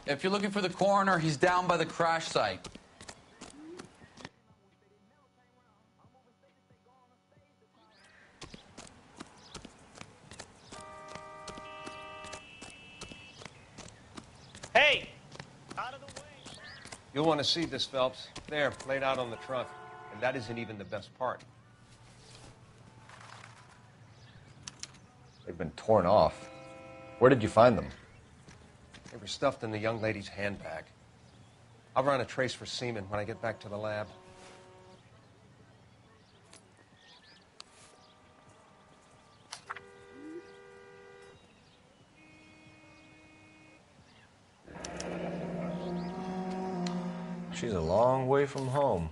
If you're looking for the coroner, he's down by the crash site. Hey! Out of the way! You'll want to see this, Phelps. There, laid out on the trunk. And that isn't even the best part. They've been torn off. Where did you find them? They were stuffed in the young lady's handbag. I'll run a trace for semen when I get back to the lab. She's a long way from home.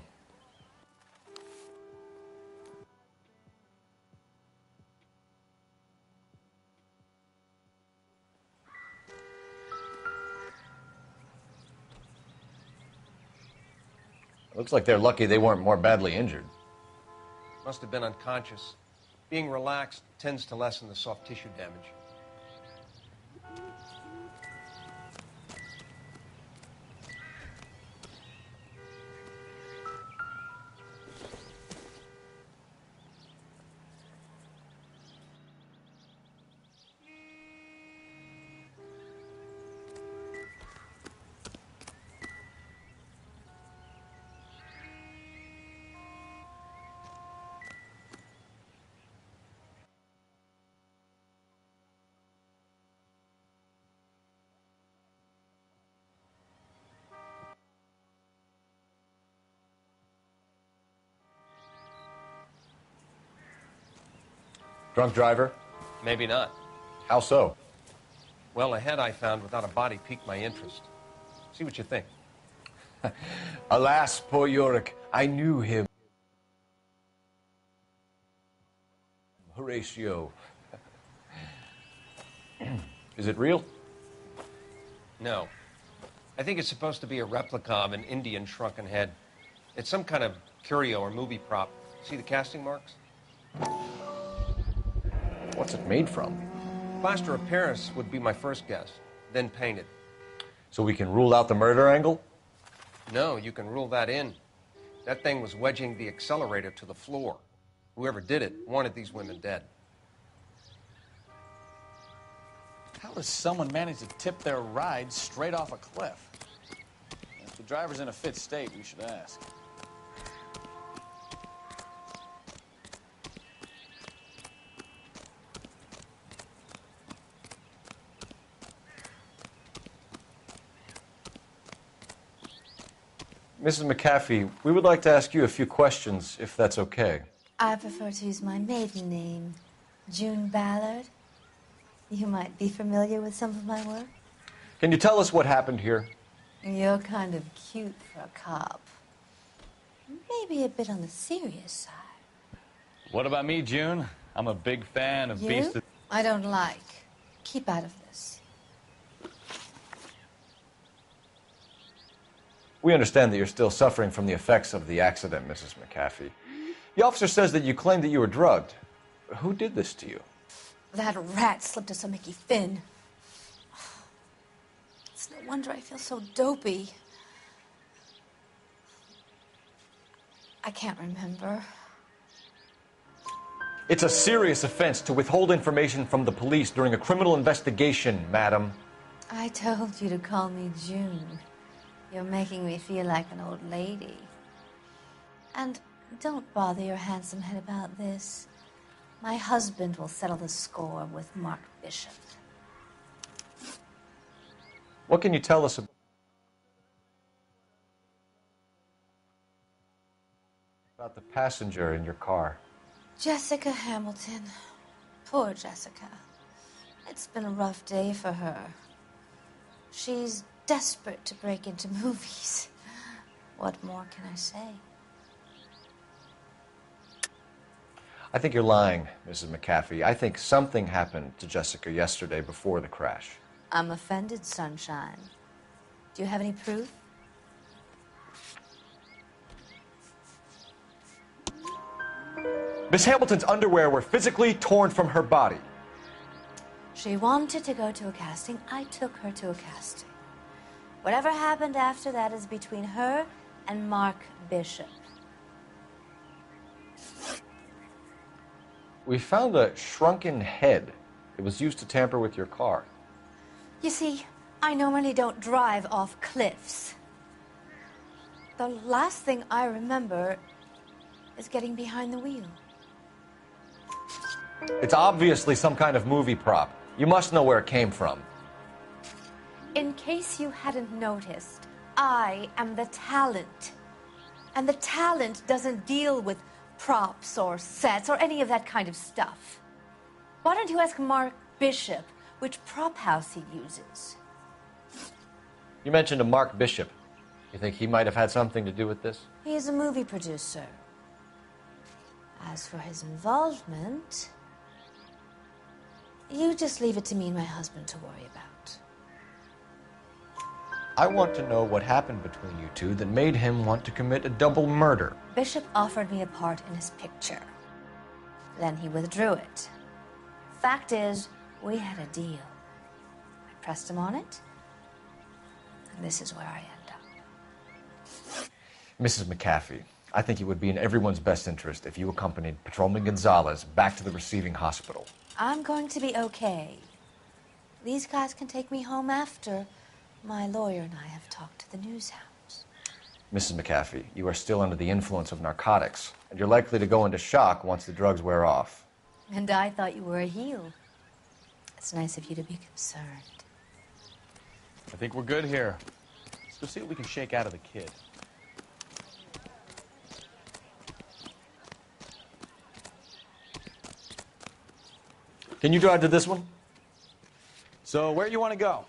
Looks like they're lucky they weren't more badly injured. Must have been unconscious. Being relaxed tends to lessen the soft tissue damage. Drunk driver? Maybe not. How so? Well, a head I found without a body piqued my interest. See what you think. Alas, poor Yorick, I knew him. Horatio. Is it real? No. I think it's supposed to be a replica of an Indian shrunken head. It's some kind of curio or movie prop. See the casting marks? What's it made from? Plaster of Paris would be my first guess, then painted. So we can rule out the murder angle? No, you can rule that in. That thing was wedging the accelerator to the floor. Whoever did it wanted these women dead. How does someone manage to tip their ride straight off a cliff? If the driver's in a fit state, we should ask. Mrs. McAfee, we would like to ask you a few questions, if that's okay. I prefer to use my maiden name, June Ballard. You might be familiar with some of my work. Can you tell us what happened here? You're kind of cute for a cop. Maybe a bit on the serious side. What about me, June? I'm a big fan of Beast of... I don't like. Keep out of this. We understand that you're still suffering from the effects of the accident, Mrs. McAfee. The officer says that you claimed that you were drugged. Who did this to you? That rat slipped us a Mickey Finn. It's no wonder I feel so dopey. I can't remember. It's a serious offense to withhold information from the police during a criminal investigation, madam. I told you to call me June. You're making me feel like an old lady. And don't bother your handsome head about this. My husband will settle the score with Mark Bishop. What can you tell us about the passenger in your car? Jessica Hamilton. Poor Jessica. It's been a rough day for her. She's desperate to break into movies. What more can I say? I think you're lying, Mrs. McAfee. I think something happened to Jessica yesterday before the crash. I'm offended, Sunshine. Do you have any proof? Miss Hamilton's underwear were physically torn from her body. She wanted to go to a casting. I took her to a casting. Whatever happened after that is between her and Mark Bishop. We found a shrunken head. It was used to tamper with your car. You see, I normally don't drive off cliffs. The last thing I remember is getting behind the wheel. It's obviously some kind of movie prop. You must know where it came from. In case you hadn't noticed, I am the talent. And the talent doesn't deal with props or sets or any of that kind of stuff. Why don't you ask Mark Bishop which prop house he uses? You mentioned a Mark Bishop. You think he might have had something to do with this? He is a movie producer. As for his involvement, you just leave it to me and my husband to worry about. I want to know what happened between you two that made him want to commit a double murder. Bishop offered me a part in his picture. Then he withdrew it. Fact is, we had a deal. I pressed him on it, and this is where I end up. Mrs. McAfee, I think it would be in everyone's best interest if you accompanied Patrolman Gonzalez back to the receiving hospital. I'm going to be okay. These guys can take me home after my lawyer and I have talked to the news hounds. Mrs. McAfee, you are still under the influence of narcotics, and you're likely to go into shock once the drugs wear off. And I thought you were a heel. It's nice of you to be concerned. I think we're good here. Let's go see what we can shake out of the kid. Can you drive to this one? So, where you want to go?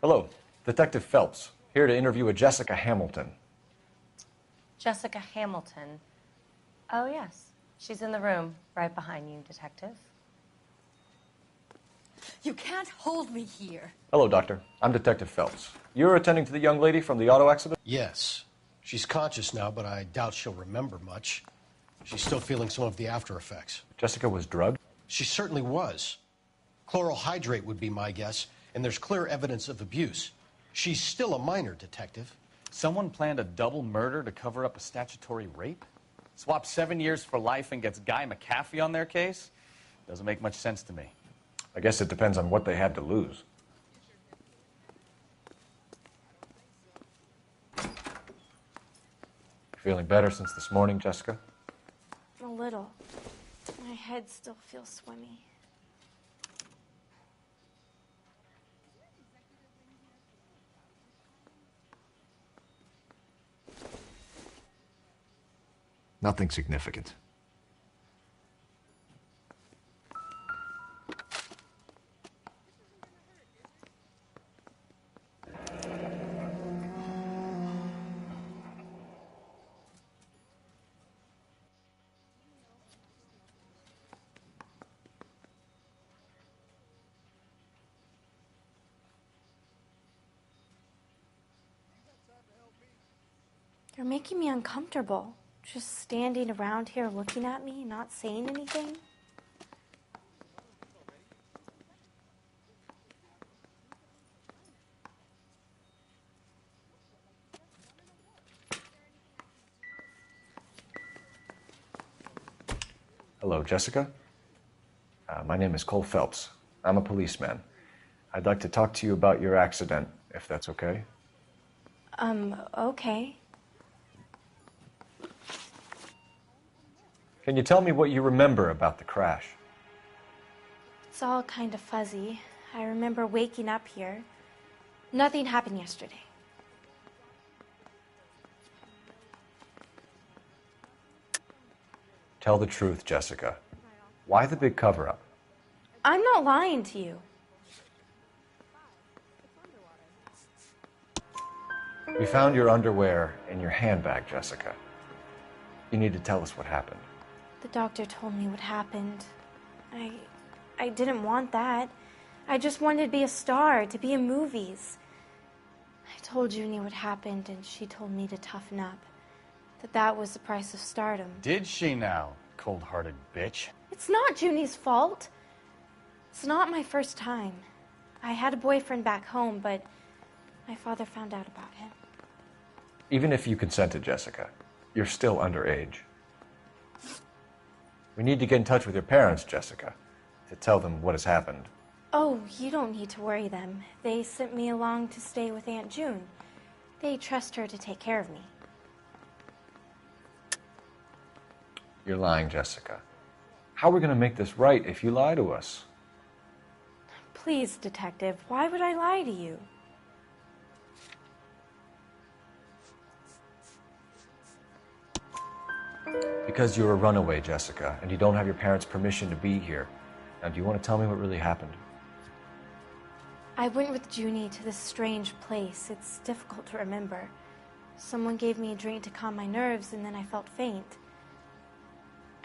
Hello, Detective Phelps, here to interview a Jessica Hamilton. Jessica Hamilton. Oh, yes. She's in the room right behind you, Detective. You can't hold me here. Hello, Doctor. I'm Detective Phelps. You're attending to the young lady from the auto accident? Yes. She's conscious now, but I doubt she'll remember much. She's still feeling some of the after effects. Jessica was drugged? She certainly was. Chloral hydrate would be my guess, and there's clear evidence of abuse. She's still a minor, Detective. Someone planned a double murder to cover up a statutory rape? Swap 7 years for life and gets Guy McAfee on their case? Doesn't make much sense to me. I guess it depends on what they had to lose. Feeling better since this morning, Jessica? A little. My head still feels swimmy. Nothing significant. You're making me uncomfortable. Just standing around here looking at me, not saying anything. Hello, Jessica. My name is Cole Phelps. I'm a policeman. I'd like to talk to you about your accident, if that's okay. Okay. Can you tell me what you remember about the crash? It's all kind of fuzzy. I remember waking up here. Nothing happened yesterday. Tell the truth, Jessica. Why the big cover-up? I'm not lying to you. We found your underwear in your handbag, Jessica. You need to tell us what happened. The doctor told me what happened. I didn't want that. I just wanted to be a star, to be in movies. I told Junie what happened, and she told me to toughen up. That was the price of stardom. Did she now, cold-hearted bitch? It's not Junie's fault. It's not my first time. I had a boyfriend back home, but my father found out about him. Even if you consented, Jessica, you're still underage. We need to get in touch with your parents, Jessica, to tell them what has happened. Oh, you don't need to worry them. They sent me along to stay with Aunt June. They trust her to take care of me. You're lying, Jessica. How are we going to make this right if you lie to us? Please, Detective, why would I lie to you? Because you're a runaway, Jessica, and you don't have your parents' permission to be here. Now, do you want to tell me what really happened? I went with Junie to this strange place. It's difficult to remember. Someone gave me a drink to calm my nerves, and then I felt faint.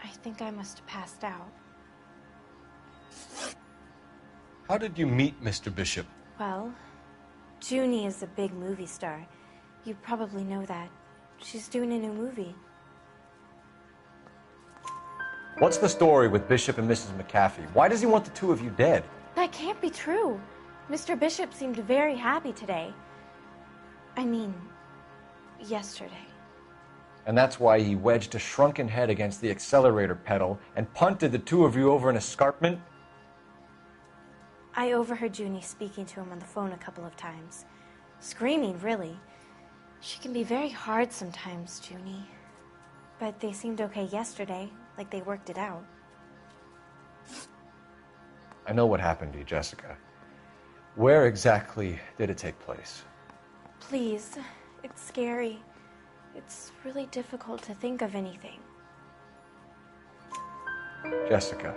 I think I must have passed out. How did you meet Mr. Bishop? Well, Junie is a big movie star. You probably know that. She's doing a new movie. What's the story with Bishop and Mrs. McAfee? Why does he want the two of you dead? That can't be true. Mr. Bishop seemed very happy today. I mean, yesterday. And that's why he wedged a shrunken head against the accelerator pedal and punted the two of you over an escarpment? I overheard Junie speaking to him on the phone a couple of times. Screaming, really. She can be very hard sometimes, Junie. But they seemed okay yesterday, like they worked it out. I know what happened to you, Jessica. Where exactly did it take place? Please, it's scary. It's really difficult to think of anything. Jessica,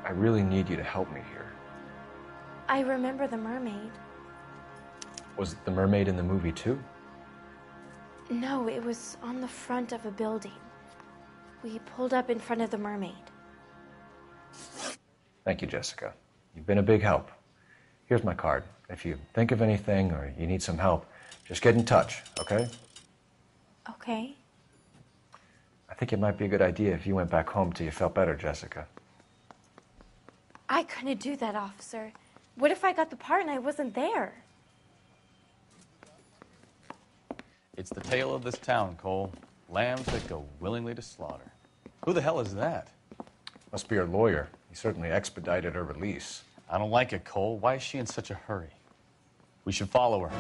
I really need you to help me here. I remember the mermaid. Was the mermaid in the movie too? No, it was on the front of a building. We pulled up in front of the mermaid. Thank you, Jessica. You've been a big help. Here's my card. If you think of anything or you need some help, just get in touch, okay? Okay. I think it might be a good idea if you went back home till you felt better, Jessica. I couldn't do that, officer. What if I got the part and I wasn't there? It's the tale of this town, Cole. Lambs that go willingly to slaughter. Who the hell is that? Must be her lawyer. He certainly expedited her release. I don't like it, Cole. Why is she in such a hurry? We should follow her.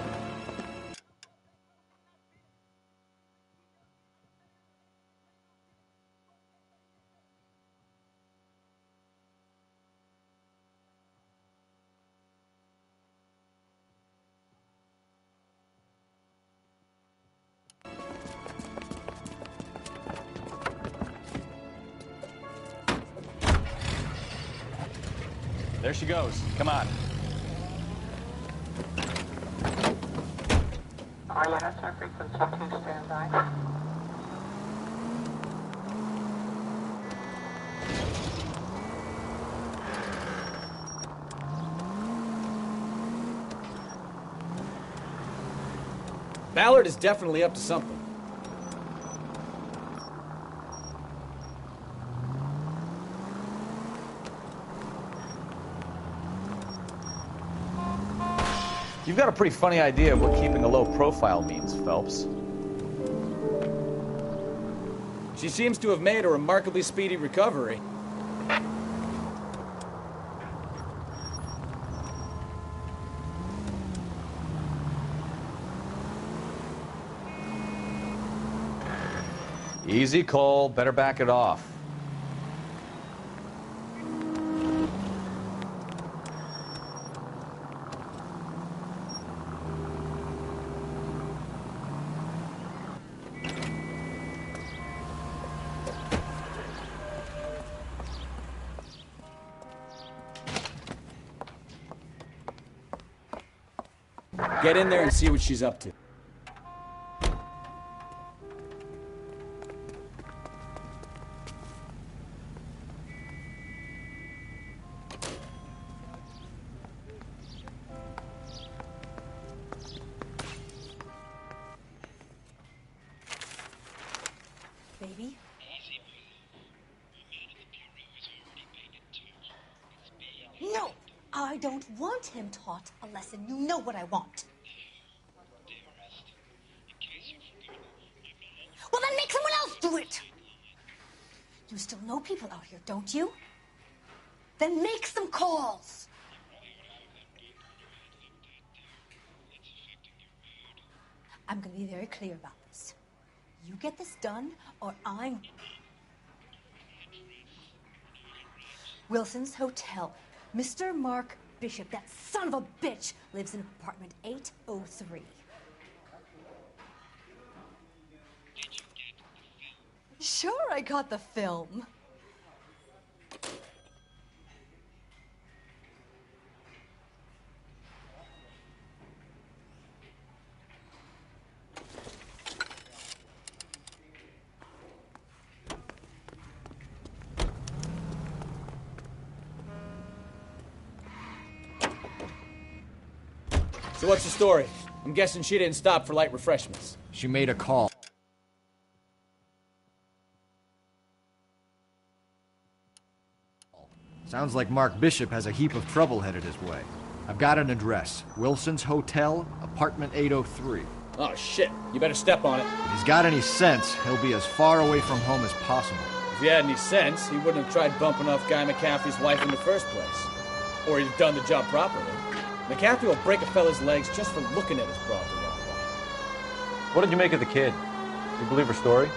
There she goes. Come on. Pilot SR frequency 2, stand by. Ballard is definitely up to something. You've got a pretty funny idea of what keeping a low profile means, Phelps. She seems to have made a remarkably speedy recovery. Easy, Cole. Better back it off. Get in there and see what she's up to. I don't want him taught a lesson. You know what I want. Well, then make someone else do it. You still know people out here, don't you? Then make some calls. I'm going to be very clear about this. You get this done, or I'm... Wilson's Hotel. Mr. Mark Bishop, that son of a bitch, lives in apartment 803. Sure, I got the film. So what's the story? I'm guessing she didn't stop for light refreshments. She made a call. Sounds like Mark Bishop has a heap of trouble headed his way. I've got an address. Wilson's Hotel, apartment 803. Oh, shit. You better step on it. If he's got any sense, he'll be as far away from home as possible. If he had any sense, he wouldn't have tried bumping off Guy McCaffrey's wife in the first place. Or he'd have done the job properly. McCaffrey will break a fella's legs just for looking at his broad the wrong way. What did you make of the kid? You believe her story?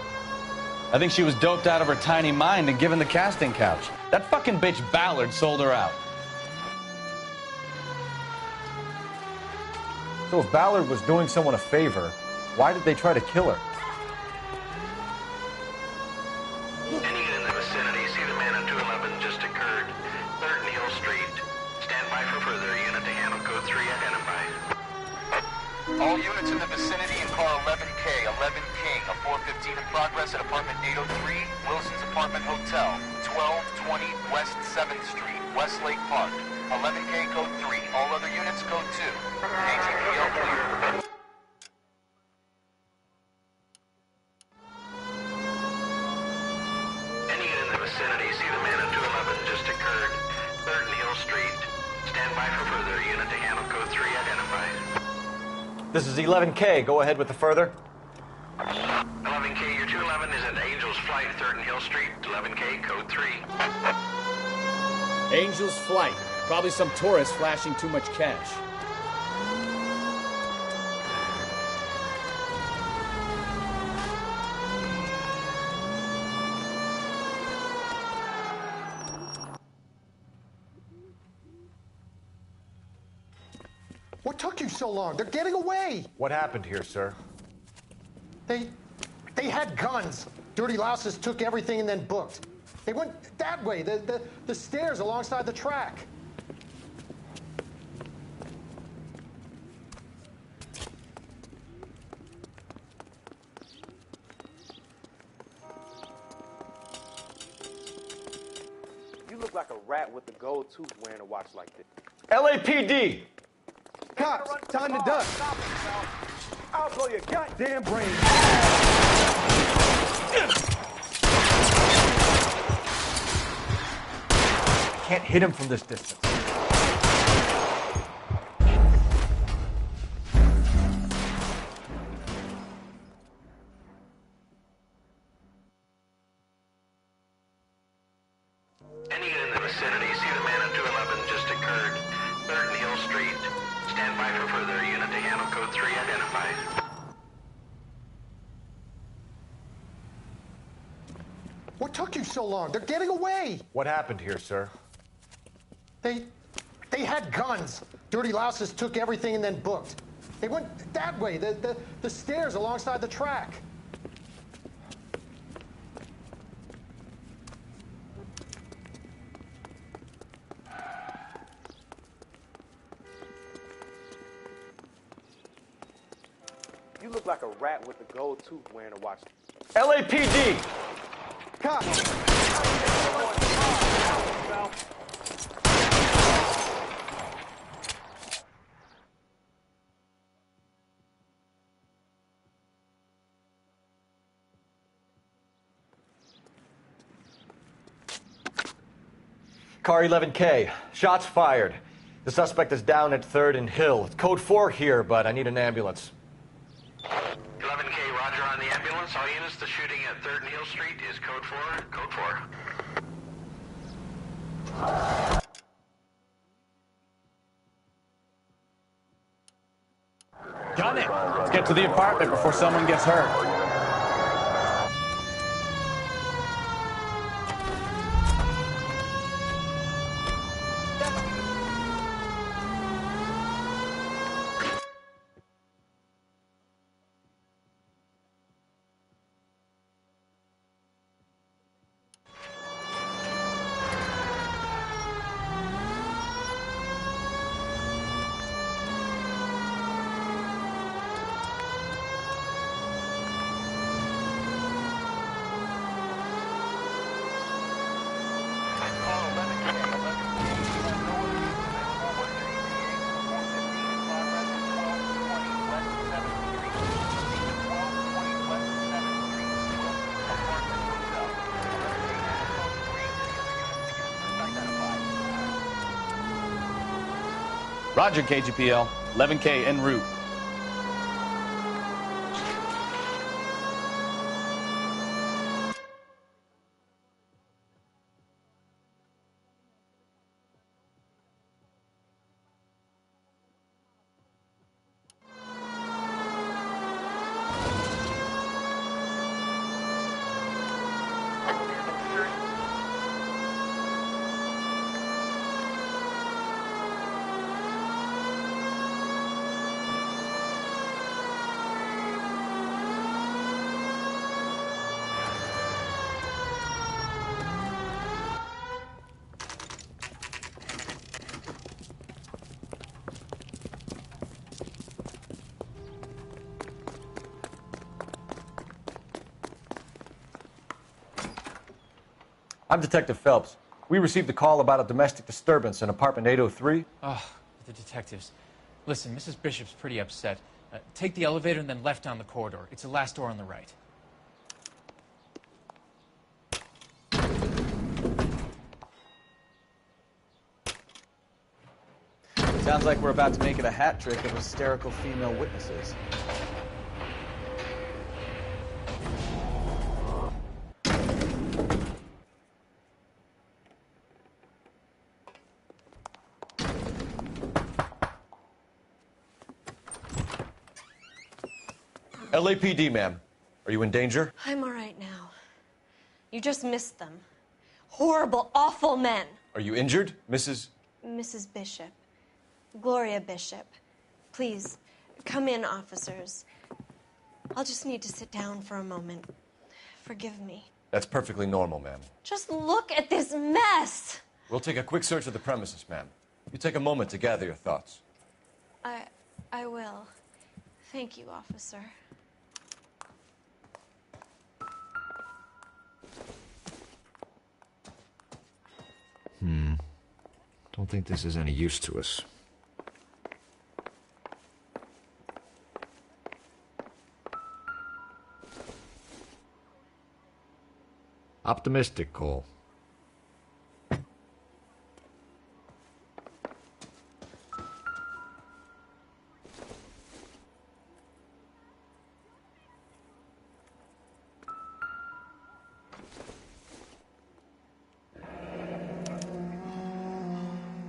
I think she was doped out of her tiny mind and given the casting couch. That fucking bitch Ballard sold her out. So if Ballard was doing someone a favor, why did they try to kill her? Any unit in the vicinity, see the man on 211 just occurred. 3rd Neal Street. Stand by for further. Unit to handle code 3 identified. All units in the vicinity in car 11K, 11 King, a 415 in progress at apartment 803, Wilson's Apartment Hotel, 1220 West 7th Street, Westlake Park. 11K code 3. All other units code 2. AGPL clear. Any unit in the vicinity, see the man on 211 just occurred. 3rd Neal Street. Stand by for further. Unit to handle code 3 identified. This is 11K. Go ahead with the further. 11K, your 211 is at Angel's Flight, 3rd and Hill Street. 11K code 3. Angel's Flight. Probably some tourist flashing too much cash. What took you so long? They're getting away. What happened here, sir? They had guns. Dirty louses took everything and then booked. They went that way, the stairs alongside the track. You look like a rat with a gold tooth wearing a watch like this. LAPD! Cops, time to duck. I'll blow your goddamn brains. Can't hit him from this distance. Any unit in the vicinity, see the man on 211 just occurred. 3rd and Hill Street. Stand by for further. Unit to handle code 3 identified. What took you so long? They're getting away. What happened here, sir? They had guns. Dirty louses took everything and then booked. They went that way, the stairs alongside the track. You look like a rat with a gold tooth wearing a watch. LAPD! Cops! Car 11K. Shots fired. The suspect is down at 3rd and Hill. It's code 4 here, but I need an ambulance. 11K, roger on the ambulance. All units, the shooting at 3rd and Hill Street is code 4. Code 4. Gun it! Let's get to the apartment before someone gets hurt. Roger, KGPL. 11K en route. I'm Detective Phelps. We received a call about a domestic disturbance in apartment 803. Oh, the detectives. Listen, Mrs. Bishop's pretty upset. Take the elevator and then left down the corridor. It's the last door on the right. Sounds like we're about to make it a hat trick of hysterical female witnesses. LAPD, ma'am. Are you in danger? I'm all right now. You just missed them. Horrible, awful men. Are you injured, Mrs.? Mrs. Bishop. Gloria Bishop. Please, come in, officers. I'll just need to sit down for a moment. Forgive me. That's perfectly normal, ma'am. Just look at this mess. We'll take a quick search of the premises, ma'am. You take a moment to gather your thoughts. I will. Thank you, officer. Don't think this is any use to us. Optimistic, Cole.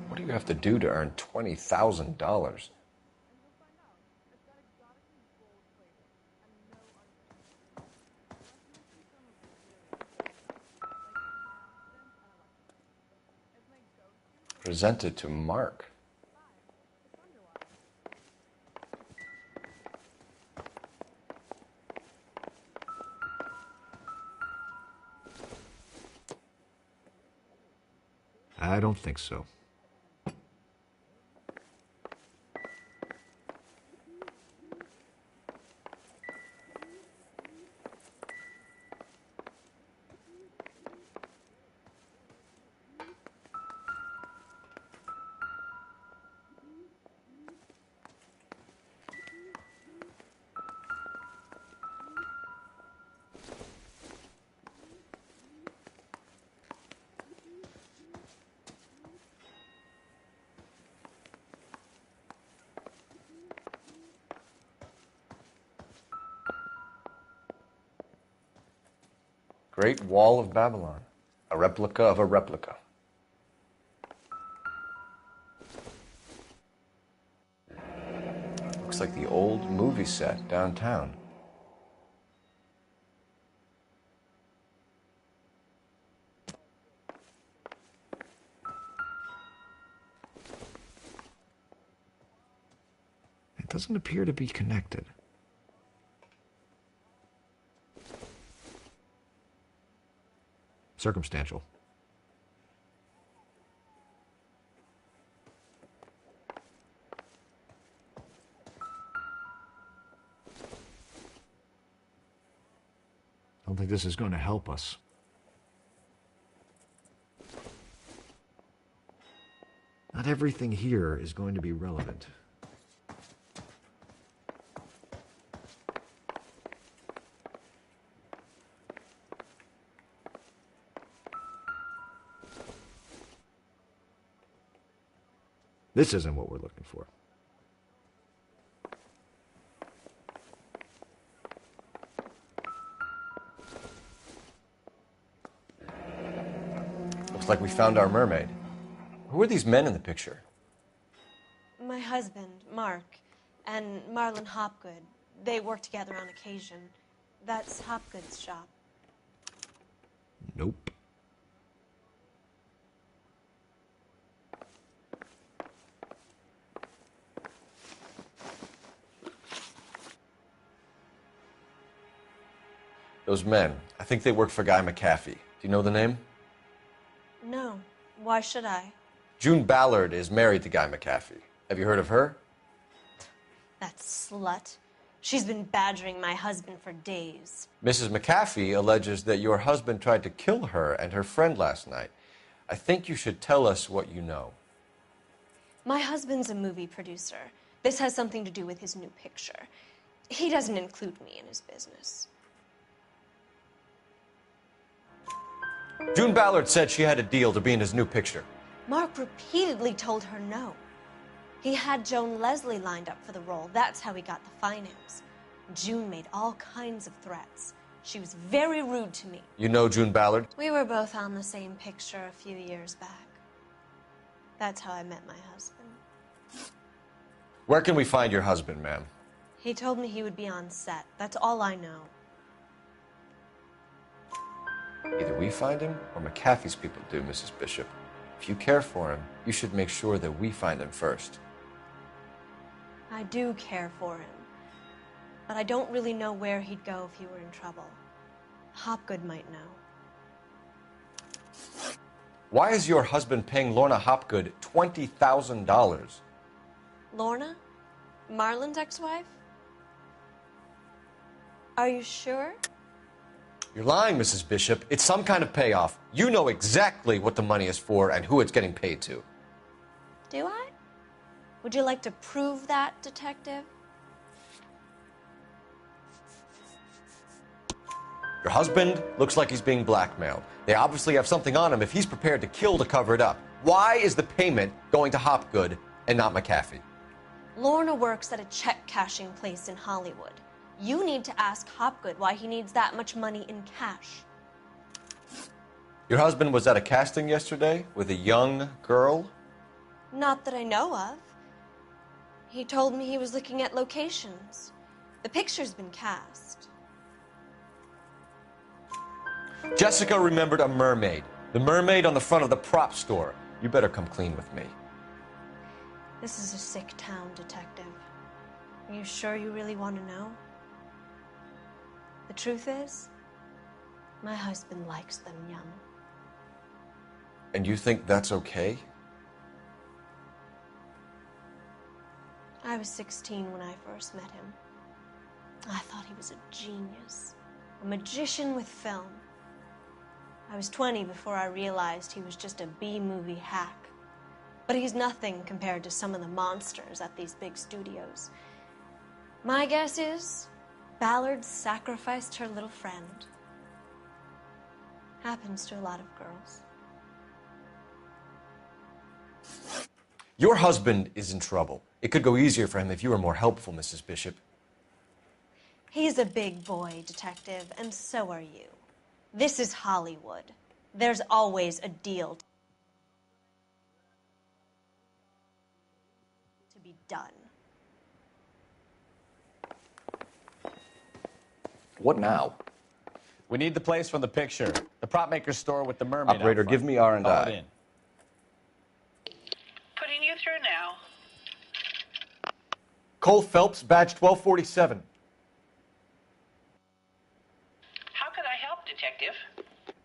What do you have to do to earn $20,000? Presented to Mark. I don't think so. Great Wall of Babylon. A replica of a replica. Looks like the old movie set downtown. It doesn't appear to be connected. Circumstantial. I don't think this is going to help us. Not everything here is going to be relevant. This isn't what we're looking for. Looks like we found our mermaid. Who are these men in the picture? My husband, Mark, and Marlon Hopgood. They work together on occasion. That's Hopgood's shop. Nope. Those men, I think they work for Guy McAfee. Do you know the name? No. Why should I? June Ballard is married to Guy McAfee. Have you heard of her? That slut. She's been badgering my husband for days. Mrs. McAfee alleges that your husband tried to kill her and her friend last night. I think you should tell us what you know. My husband's a movie producer. This has something to do with his new picture. He doesn't include me in his business. June Ballard said she had a deal to be in his new picture. Mark repeatedly told her no. He had Joan Leslie lined up for the role. That's how he got the finance. June made all kinds of threats. She was very rude to me. You know June Ballard? We were both on the same picture a few years back. That's how I met my husband. Where can we find your husband, ma'am? He told me he would be on set. That's all I know. Either we find him or McAfee's people do, Mrs. Bishop. If you care for him, you should make sure that we find him first. I do care for him. But I don't really know where he'd go if he were in trouble. Hopgood might know. Why is your husband paying Lorna Hopgood $20,000? Lorna? Marlon's ex-wife? Are you sure? You're lying, Mrs. Bishop. It's some kind of payoff. You know exactly what the money is for and who it's getting paid to. Do I? Would you like to prove that, Detective? Your husband looks like he's being blackmailed. They obviously have something on him if he's prepared to kill to cover it up. Why is the payment going to Hopgood and not McAfee? Lorna works at a check-cashing place in Hollywood. You need to ask Hopgood why he needs that much money in cash. Your husband was at a casting yesterday with a young girl? Not that I know of. He told me he was looking at locations. The picture's been cast. Jessica remembered a mermaid. The mermaid on the front of the prop store. You better come clean with me. This is a sick town, Detective. Are you sure you really want to know? The truth is, my husband likes them young. And you think that's okay? I was 16 when I first met him. I thought he was a genius, a magician with film. I was 20 before I realized he was just a B-movie hack. But he's nothing compared to some of the monsters at these big studios. My guess is Ballard sacrificed her little friend. Happens to a lot of girls. Your husband is in trouble. It could go easier for him if you were more helpful, Mrs. Bishop. He's a big boy, Detective, and so are you. This is Hollywood. There's always a deal to be done. What now? We need the place from the picture. The prop maker's store with the mermaid. Operator, give me R&I. Call it in. Putting you through now. Cole Phelps, badge 1247. How could I help, Detective?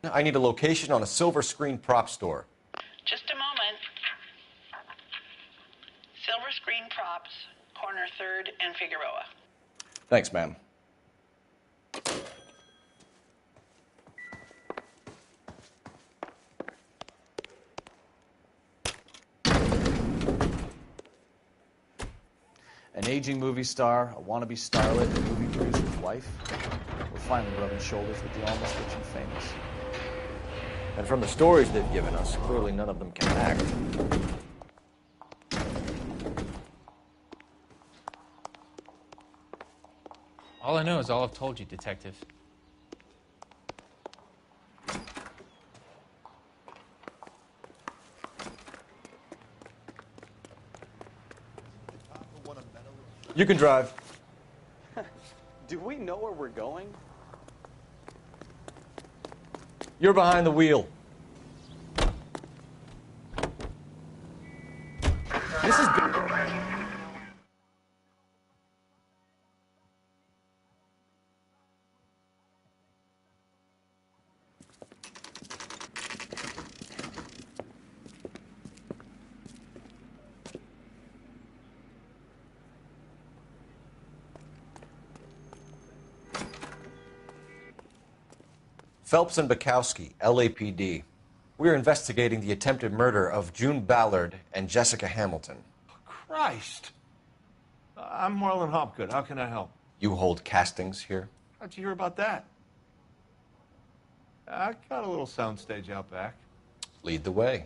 I need a location on a silver screen prop store. Just a moment. Silver Screen Props, corner 3rd and Figueroa. Thanks, ma'am. An aging movie star, a wannabe starlet, a movie producer's wife. We're finally rubbing shoulders with the almost rich and famous. And from the stories they've given us, clearly none of them can act. All I know is all I've told you, Detective. You can drive. Do we know where we're going? You're behind the wheel. This is good. Phelps and Bukowski, LAPD. We're investigating the attempted murder of June Ballard and Jessica Hamilton. Christ. I'm Marlon Hopgood. How can I help? You hold castings here? How'd you hear about that? I got a little soundstage out back. Lead the way.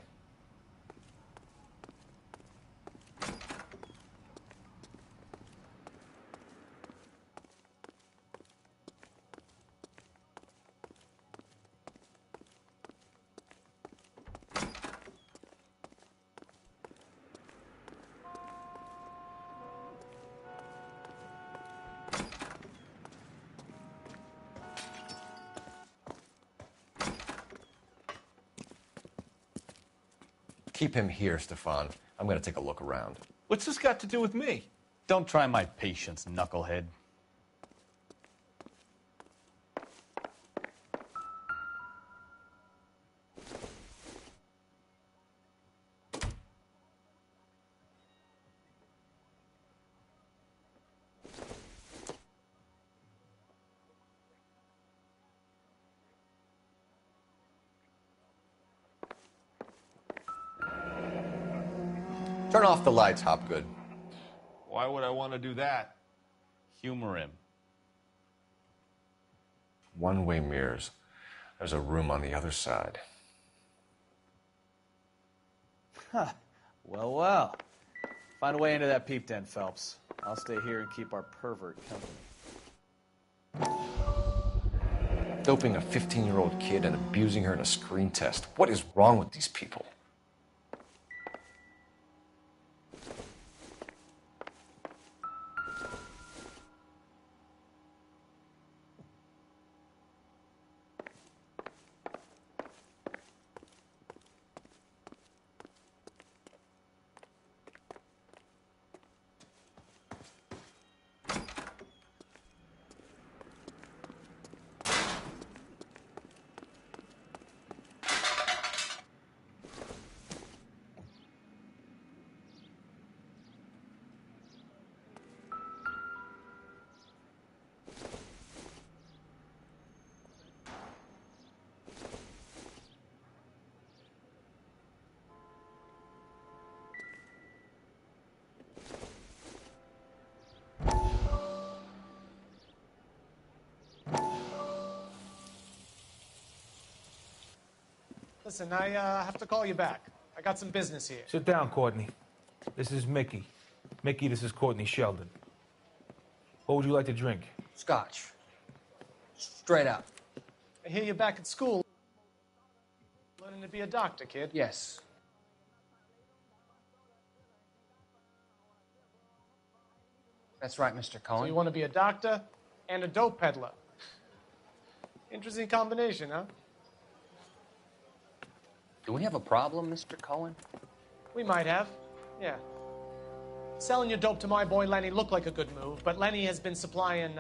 Keep him here, Stefan. I'm going to take a look around. What's this got to do with me? Don't try my patience, knucklehead. Turn off the lights, Hopgood. Why would I want to do that? Humor him. One-way mirrors. There's a room on the other side. Huh. Well, well. Find a way into that peep den, Phelps. I'll stay here and keep our pervert company. Doping a 15-year-old kid and abusing her in a screen test. What is wrong with these people? Listen, I have to call you back. I got some business here. Sit down, Courtney. This is Mickey. Mickey, this is Courtney Sheldon. What would you like to drink? Scotch. Straight up. I hear you're back at school. Learning to be a doctor, kid. Yes. That's right, Mr. So Cohen. you want to be a doctor and a dope peddler. Interesting combination, huh? Do we have a problem, Mr. Cohen? We might have. Yeah. Selling your dope to my boy Lenny looked like a good move, but Lenny has been supplying,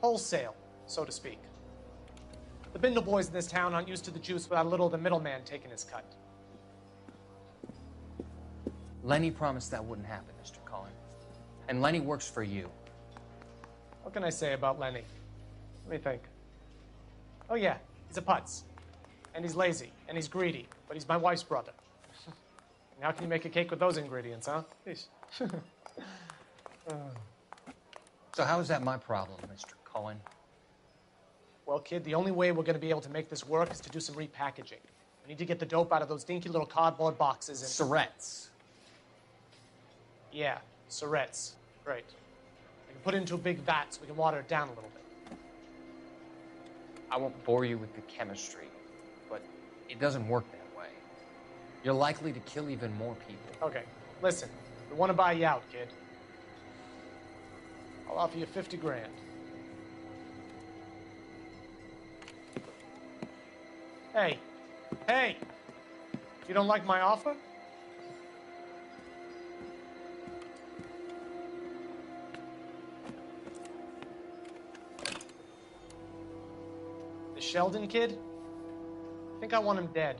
wholesale, so to speak. The Bindle boys in this town aren't used to the juice without a little of the middleman taking his cut. Lenny promised that wouldn't happen, Mr. Cohen. And Lenny works for you. What can I say about Lenny? Let me think. Oh yeah, he's a putz. And he's lazy, and he's greedy, but he's my wife's brother. And how can you make a cake with those ingredients, huh? Yeesh. So how is that my problem, Mr. Cohen? Well, kid, the only way we're going to be able to make this work is to do some repackaging. We need to get the dope out of those dinky little cardboard boxes and... Surrettes. Yeah, Surrettes. Great. We can put it into a big vat so we can water it down a little bit. I won't bore you with the chemistry, but it doesn't work that way. You're likely to kill even more people. Okay, listen. We want to buy you out, kid. I'll offer you 50 grand. Hey! You don't like my offer? The Sheldon kid? I think I want him dead.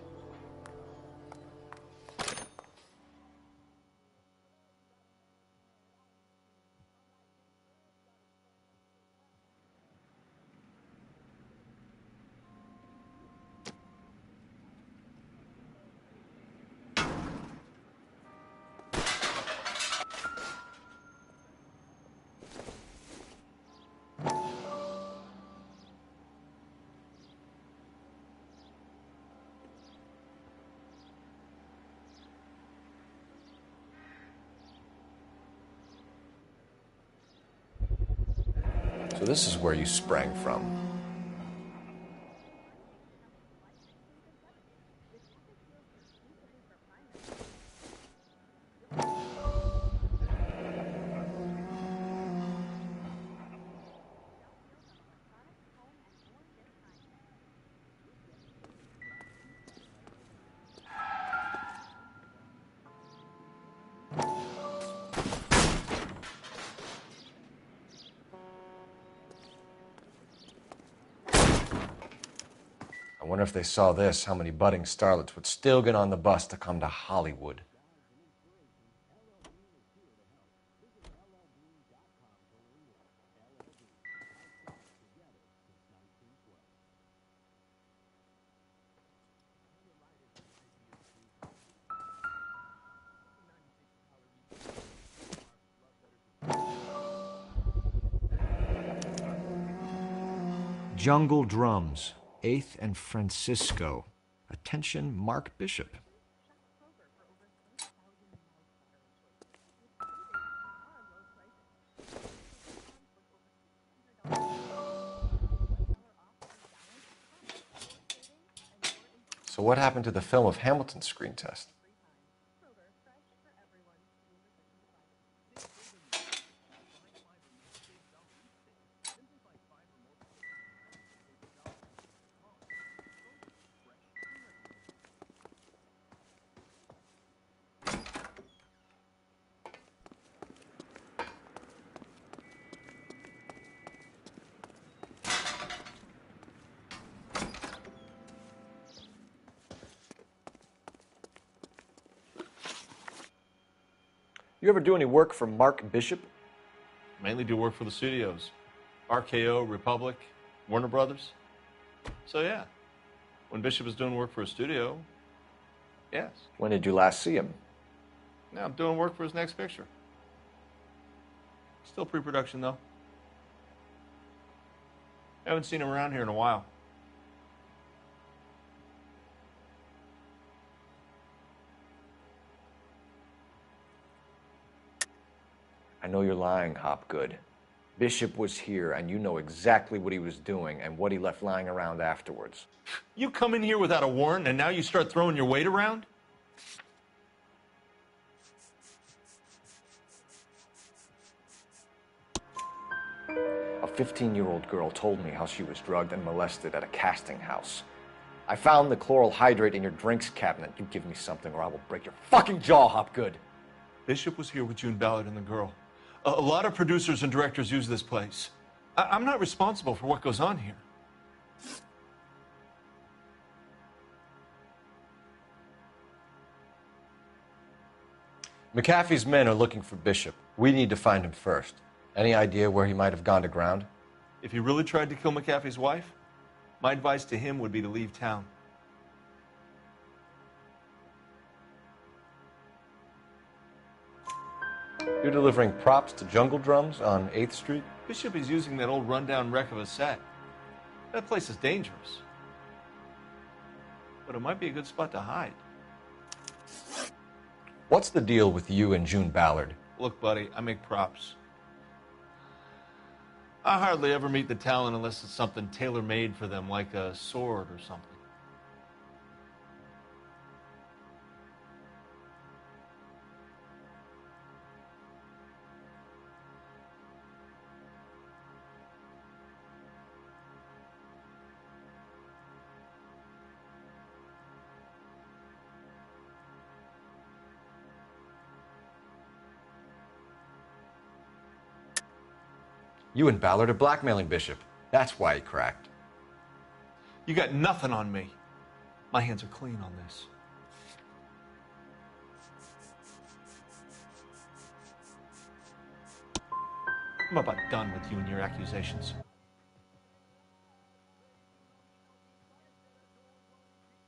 So this is where you sprang from. I wonder if they saw this, how many budding starlets would still get on the bus to come to Hollywood. Jungle Drums, 8th and Francisco. Attention, Mark Bishop. So what happened to the film of Hamilton's screen test? You ever do any work for Mark Bishop? Mainly do work for the studios. RKO, Republic, Warner Brothers. So yeah, when Bishop was doing work for a studio, yes. When did you last see him? Now I'm doing work for his next picture. Still pre-production though. Haven't seen him around here in a while. I know you're lying, Hopgood. Bishop was here, and you know exactly what he was doing and what he left lying around afterwards. You come in here without a warrant, and now you start throwing your weight around? A 15-year-old girl told me how she was drugged and molested at a casting house. I found the chloral hydrate in your drinks cabinet. You give me something or I will break your fucking jaw, Hopgood. Bishop was here with June Ballard and the girl. A lot of producers and directors use this place. I'm not responsible for what goes on here. McAfee's men are looking for Bishop. We need to find him first. Any idea where he might have gone to ground? If he really tried to kill McAfee's wife, my advice to him would be to leave town. You're delivering props to Jungle Drums on 8th Street? Bishop is using that old rundown wreck of a set. That place is dangerous. But it might be a good spot to hide. What's the deal with you and June Ballard? Look, buddy, I make props. I hardly ever meet the talent unless it's something tailor-made for them, like a sword or something. You and Ballard are blackmailing Bishop. That's why he cracked. You got nothing on me. My hands are clean on this. I'm about done with you and your accusations.